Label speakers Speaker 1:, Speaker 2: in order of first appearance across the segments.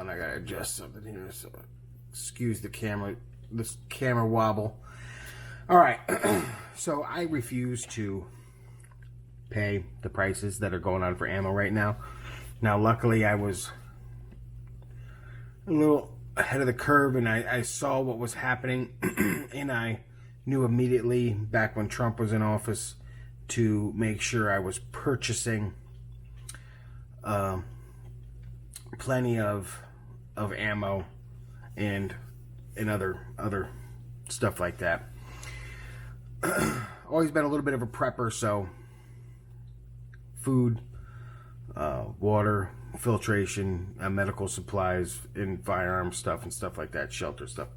Speaker 1: on, I gotta adjust something here, so excuse the camera, this camera wobble. All right, so I refuse to pay the prices that are going on for ammo right now. Now, luckily, I was a little ahead of the curve, and I saw what was happening, and I knew immediately back when Trump was in office to make sure I was purchasing plenty of ammo and other stuff like that. Always been a little bit of a prepper, so food, water, filtration, medical supplies, and firearm stuff and stuff like that, shelter stuff.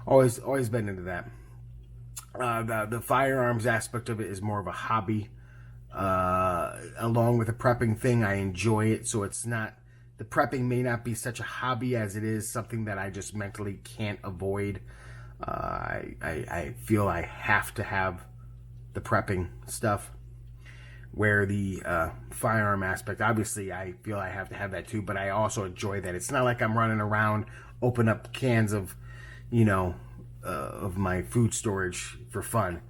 Speaker 1: Always been into that. The firearms aspect of it is more of a hobby. Along with the prepping thing, I enjoy it, so it's not, the prepping may not be such a hobby as it is something that I just mentally can't avoid. I feel I have to have the prepping stuff, where the firearm aspect, obviously I feel I have to have that too, but I also enjoy that. It's not like I'm running around, open up cans of, of my food storage for fun.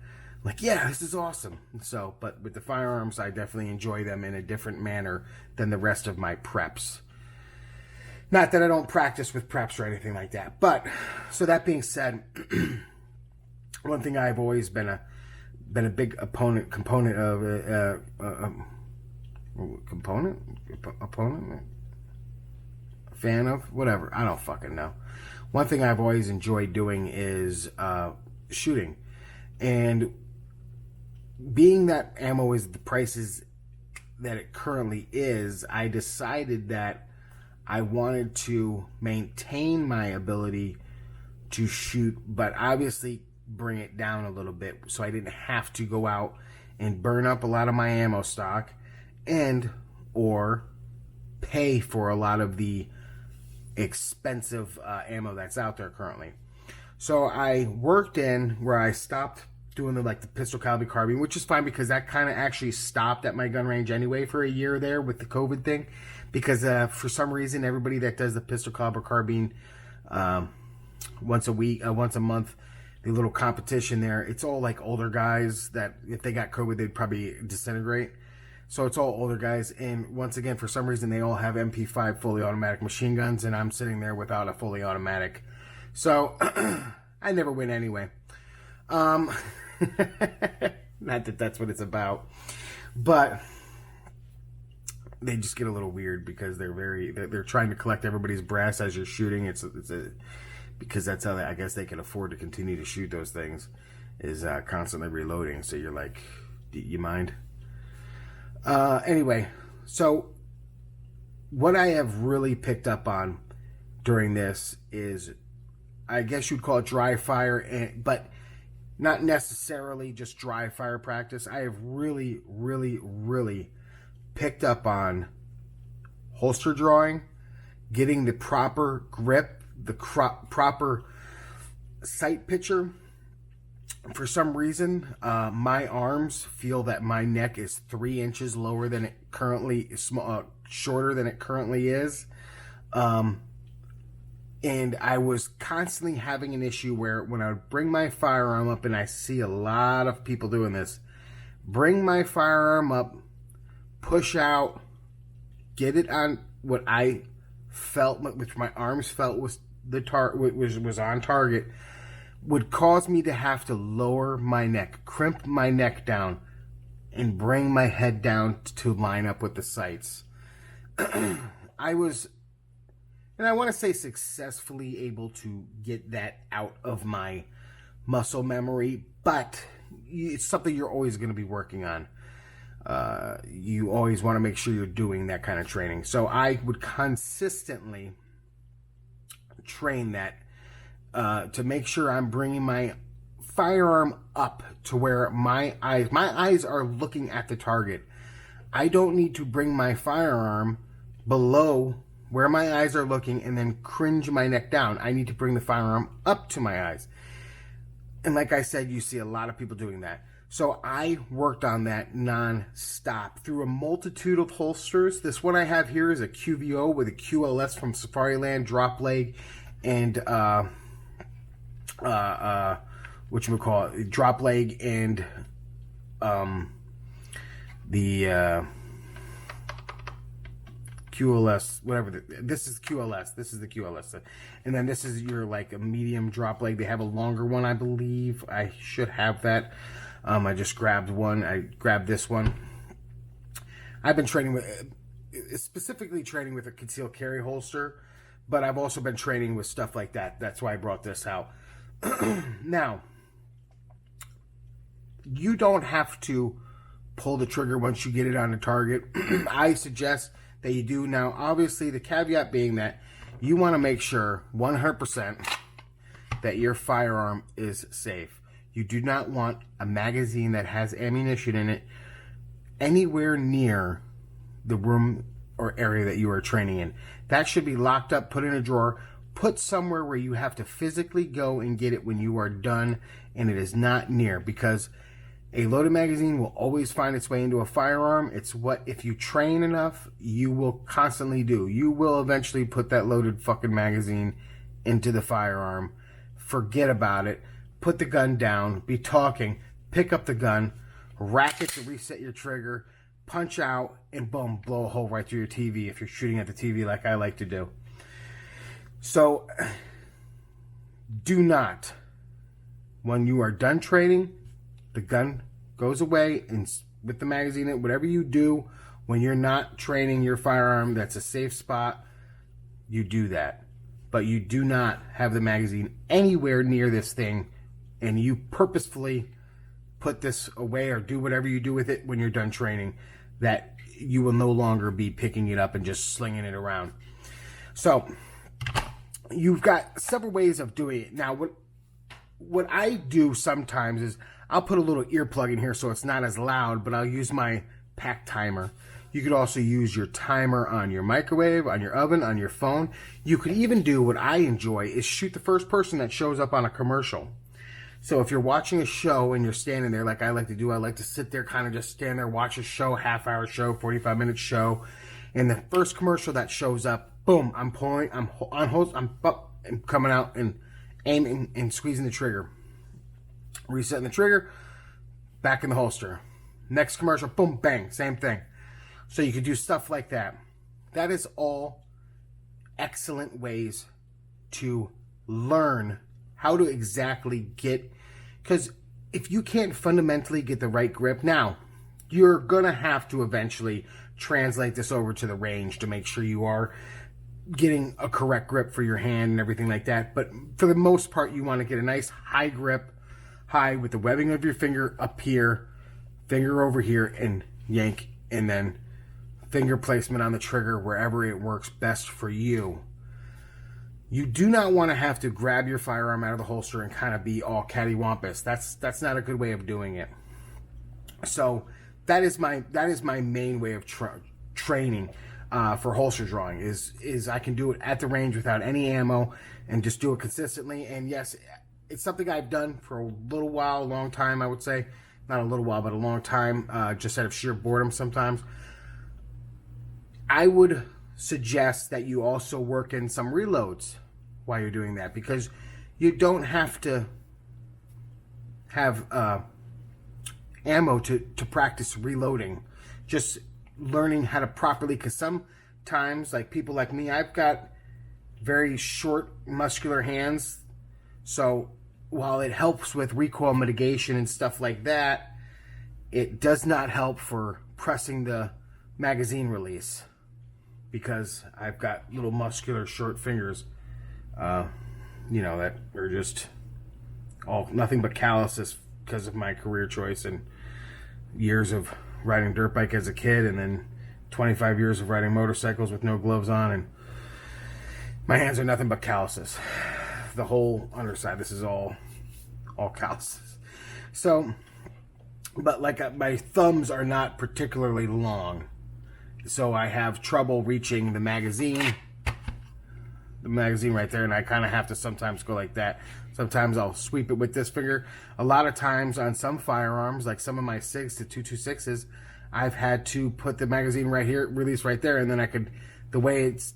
Speaker 1: Like, yeah, this is awesome. So, but with the firearms, I definitely enjoy them in a different manner than the rest of my preps. Not that I don't practice with preps or anything like that. But, so that being said, one thing I've always been a big component of, fan of, whatever. I don't fucking know. One thing I've always enjoyed doing is shooting. And being that ammo is the prices that it currently is, I decided that I wanted to maintain my ability to shoot, but obviously bring it down a little bit so I didn't have to go out and burn up a lot of my ammo stock and or pay for a lot of the expensive ammo that's out there currently. So I worked in where I stopped doing the pistol caliber carbine, which is fine because that kind of actually stopped at my gun range anyway for a year there with the COVID thing, because for some reason everybody that does the pistol caliber carbine once a month, the little competition there, it's all like older guys that if they got COVID they'd probably disintegrate. So it's all older guys, and once again, for some reason, they all have MP5 fully automatic machine guns, and I'm sitting there without a fully automatic. So I never win anyway. Not that that's what it's about, but they just get a little weird because they're trying to collect everybody's brass as you're shooting. Because that's how I guess they can afford to continue to shoot those things, is constantly reloading. So you're like, do you mind? Anyway, so what I have really picked up on during this is, I guess you'd call it dry fire, but not necessarily just dry fire practice. I have really, really, really picked up on holster drawing, getting the proper grip, the proper sight picture. For some reason, my arms feel that my neck is 3 inches lower than it currently is, shorter than it currently is. And I was constantly having an issue where when I would bring my firearm up, and I see a lot of people doing this, bring my firearm up, push out, get it on what I felt, which my arms felt was was on target, would cause me to have to lower my neck, crimp my neck down, and bring my head down to line up with the sights. I was, and I want to say successfully able to get that out of my muscle memory, but it's something you're always going to be working on. You always want to make sure you're doing that kind of training. So I would consistently train that to make sure I'm bringing my firearm up to where my eyes are looking at the target. I don't need to bring my firearm below where my eyes are looking and then cringe my neck down. I need to bring the firearm up to my eyes. And like I said, you see a lot of people doing that. So I worked on that non-stop through a multitude of holsters. This one I have here is a QVO with a QLS from Safariland, drop leg, and whatchamacallit, drop leg, and the QLS, whatever. This is QLS. This is the QLS. And then this is your like a medium drop leg. They have a longer one, I believe. I should have that. I just grabbed one. I grabbed this one. I've been training with, specifically training with a concealed carry holster, but I've also been training with stuff like that. That's why I brought this out. Now, you don't have to pull the trigger once you get it on the target. I suggest that you do. Now, obviously, the caveat being that you want to make sure 100% that your firearm is safe. You do not want a magazine that has ammunition in it anywhere near the room or area that you are training in. That should be locked up, put in a drawer, put somewhere where you have to physically go and get it when you are done and it is not near, because a loaded magazine will always find its way into a firearm. It's what, if you train enough, you will constantly do. You will eventually put that loaded fucking magazine into the firearm. Forget about it. Put the gun down. Be talking. Pick up the gun. Rack it to reset your trigger. Punch out. And boom, blow a hole right through your TV if you're shooting at the TV like I like to do. So, do not, when you are done training, the gun goes away, and with the magazine in, whatever you do when you're not training your firearm, that's a safe spot, you do that. But you do not have the magazine anywhere near this thing, and you purposefully put this away or do whatever you do with it when you're done training, that you will no longer be picking it up and just slinging it around. So, you've got several ways of doing it. Now, what I do sometimes is I'll put a little earplug in here so it's not as loud, but I'll use my pack timer. You could also use your timer on your microwave, on your oven, on your phone. You could even do what I enjoy is shoot the first person that shows up on a commercial. So if you're watching a show and you're standing there like I like to do, I like to sit there, kind of just stand there, watch a show, half-hour show, 45-minute show, and the first commercial that shows up, boom, I'm pulling, I'm coming out and aiming and squeezing the trigger. Resetting the trigger, back in the holster. Next commercial, boom, bang, same thing. So you could do stuff like that. That is all excellent ways to learn how to exactly get, because if you can't fundamentally get the right grip, now you're gonna have to eventually translate this over to the range to make sure you are getting a correct grip for your hand and everything like that. But for the most part, you want to get a nice high grip, high with the webbing of your finger up here, finger over here, and yank, and then finger placement on the trigger wherever it works best for you. You do not want to have to grab your firearm out of the holster and kind of be all cattywampus. That's not a good way of doing it. So that is my main way of training for holster drawing is I can do it at the range without any ammo and just do it consistently. And yes, it's something I've done for a little while, a long time, I would say. Not a little while, but a long time, just out of sheer boredom sometimes. I would suggest that you also work in some reloads while you're doing that, because you don't have to have ammo to practice reloading. Just learning how to properly, because sometimes, like people like me, I've got very short, muscular hands, so while it helps with recoil mitigation and stuff like that, it does not help for pressing the magazine release, because I've got little muscular short fingers, that are just all nothing but calluses because of my career choice and years of riding dirt bike as a kid, and then 25 years of riding motorcycles with no gloves on, and my hands are nothing but calluses. The whole underside, this is all calluses. So, but like my thumbs are not particularly long, so I have trouble reaching the magazine the magazine right there, and I kind of have to sometimes go like that. Sometimes I'll sweep it with this finger. A lot of times on some firearms, like some of my SIGs to 226s, I've had to put the magazine right here, release right there, and then I could, the way it's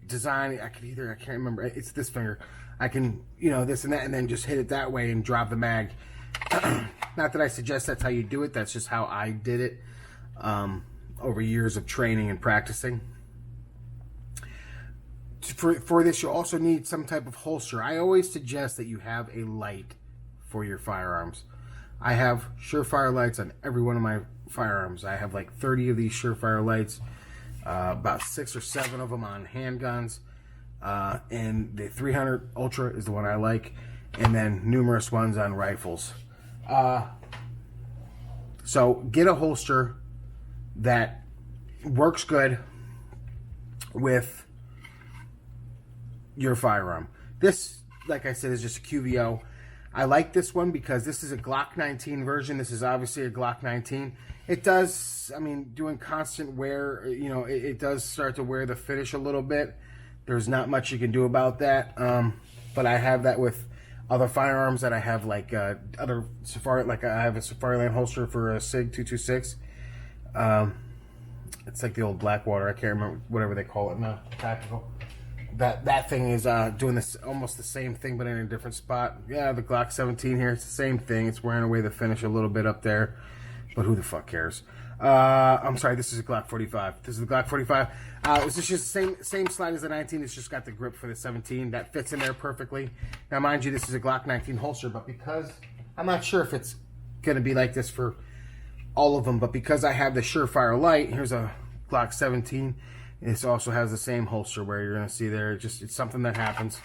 Speaker 1: designed, I can't remember, it's this finger. I can, this and that, and then just hit it that way and drop the mag. Not that I suggest that's how you do it. That's just how I did it over years of training and practicing. For this, you also need some type of holster. I always suggest that you have a light for your firearms. I have Surefire lights on every one of my firearms. I have like 30 of these Surefire lights, about 6 or 7 of them on handguns, and the 300 Ultra is the one I like, and then numerous ones on rifles. So get a holster that works good with your firearm. This, like I said, is just a QVO. I like this one because this is a Glock 19 version. This is obviously a Glock 19. It does, doing constant wear, it does start to wear the finish a little bit. There's not much you can do about that. But I have that with other firearms that I have, like other Safari, like I have a Safariland holster for a SIG 226. It's like the old Blackwater. I can't remember whatever they call it now. Tactical. That thing is doing this almost the same thing, but in a different spot. Yeah, the Glock 17 here, it's the same thing. It's wearing away the finish a little bit up there, but who the fuck cares? I'm sorry, this is a Glock 45. This is the Glock 45. It's just the same slide as the 19. It's just got the grip for the 17. That fits in there perfectly. Now, mind you, this is a Glock 19 holster, but because I'm not sure if it's going to be like this for all of them, but because I have the Surefire light, here's a Glock 17. This also has the same holster where you're going to see there. It's something that happens.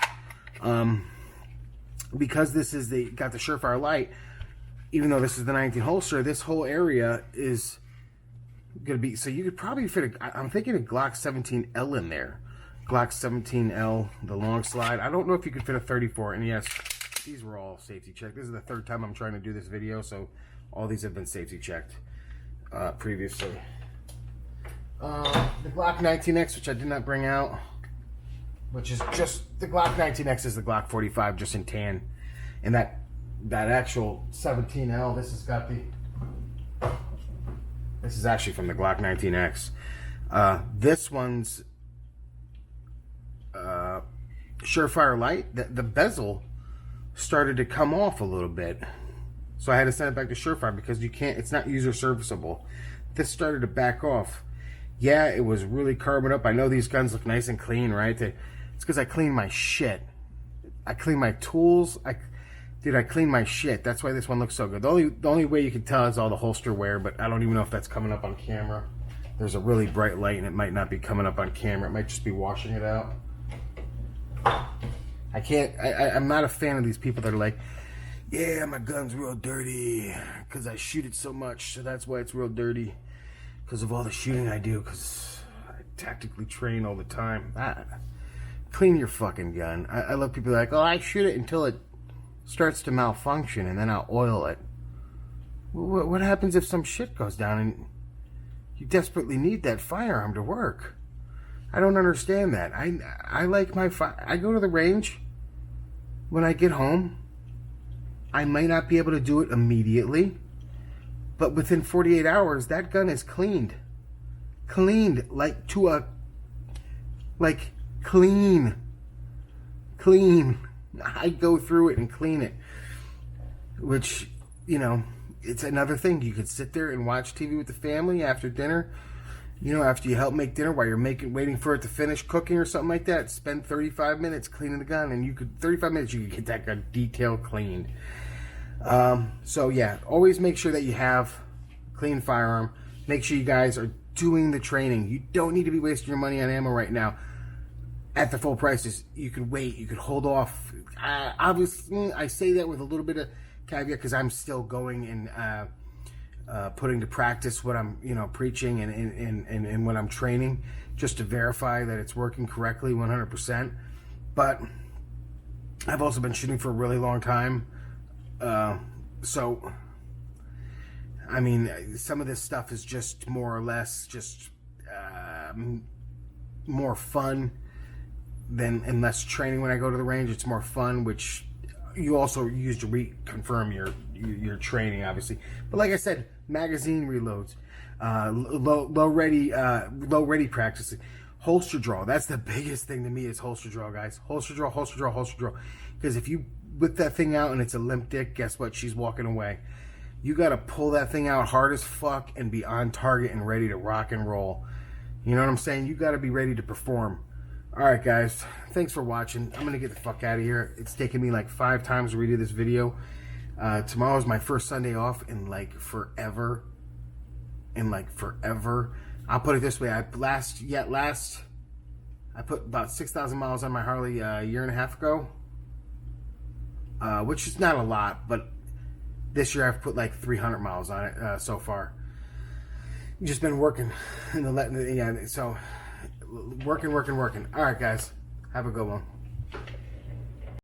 Speaker 1: Because this is got the Surefire light, even though this is the 19 holster, this whole area is going to be, so you could probably fit I'm thinking a Glock 17L in there. Glock 17L, the long slide. I don't know if you could fit a 34, and yes, these were all safety checked. This is the 3rd time I'm trying to do this video, so all these have been safety checked previously. The Glock 19X, which I did not bring out, which is just the Glock 19X is the Glock 45 just in tan, and that actual 17L, this is actually from the Glock 19X. This one's Surefire light, the bezel started to come off a little bit, so I had to send it back to Surefire because it's not user serviceable. This started to back off. Yeah, it was really carbon up. I know these guns look nice and clean, right? It's because I clean my shit. I clean my tools. I clean my shit. That's why this one looks so good. The only way you can tell is all the holster wear, but I don't even know if that's coming up on camera. There's a really bright light, and it might not be coming up on camera. It might just be washing it out. I'm not a fan of these people that are like, yeah, my gun's real dirty because I shoot it so much, so that's why it's real dirty. Because of all the shooting I do, because I tactically train all the time. Clean your fucking gun. I love people like, oh, I shoot it until it starts to malfunction, and then I'll oil it. What happens if some shit goes down and you desperately need that firearm to work? I don't understand that. I like I go to the range when I get home. I might not be able to do it immediately, but within 48 hours, that gun is cleaned. Cleaned, like to a, like clean. I go through it and clean it. Which, it's another thing. You could sit there and watch TV with the family after dinner. After you help make dinner while you're waiting for it to finish cooking or something like that. Spend 35 minutes cleaning the gun, and 35 minutes you could get that gun detailed cleaned. So yeah, always make sure that you have a clean firearm. Make sure you guys are doing the training. You don't need to be wasting your money on ammo right now at the full prices. You could wait, you could hold off. Obviously, I say that with a little bit of caveat because I'm still going and putting to practice what I'm preaching and what I'm training, just to verify that it's working correctly 100%. But I've also been shooting for a really long time. So, some of this stuff is just more or less just more fun and less training when I go to the range. It's more fun, which you also use to reconfirm your training, obviously. But like I said, magazine reloads, low ready practicing, holster draw. That's the biggest thing to me is holster draw, guys. Holster draw, holster draw, holster draw. Because if you whip that thing out and it's a limp dick, guess what? She's walking away. You got to pull that thing out hard as fuck and be on target and ready to rock and roll. You know what I'm saying? You got to be ready to perform. All right, guys. Thanks for watching. I'm going to get the fuck out of here. It's taken me like 5 times to redo this video. Tomorrow's my first Sunday off in like forever. I'll put it this way. I put about 6,000 miles on my Harley a year and a half ago. Which is not a lot, but this year I've put like 300 miles on it so far. Just been working so working. All right, guys, have a good one.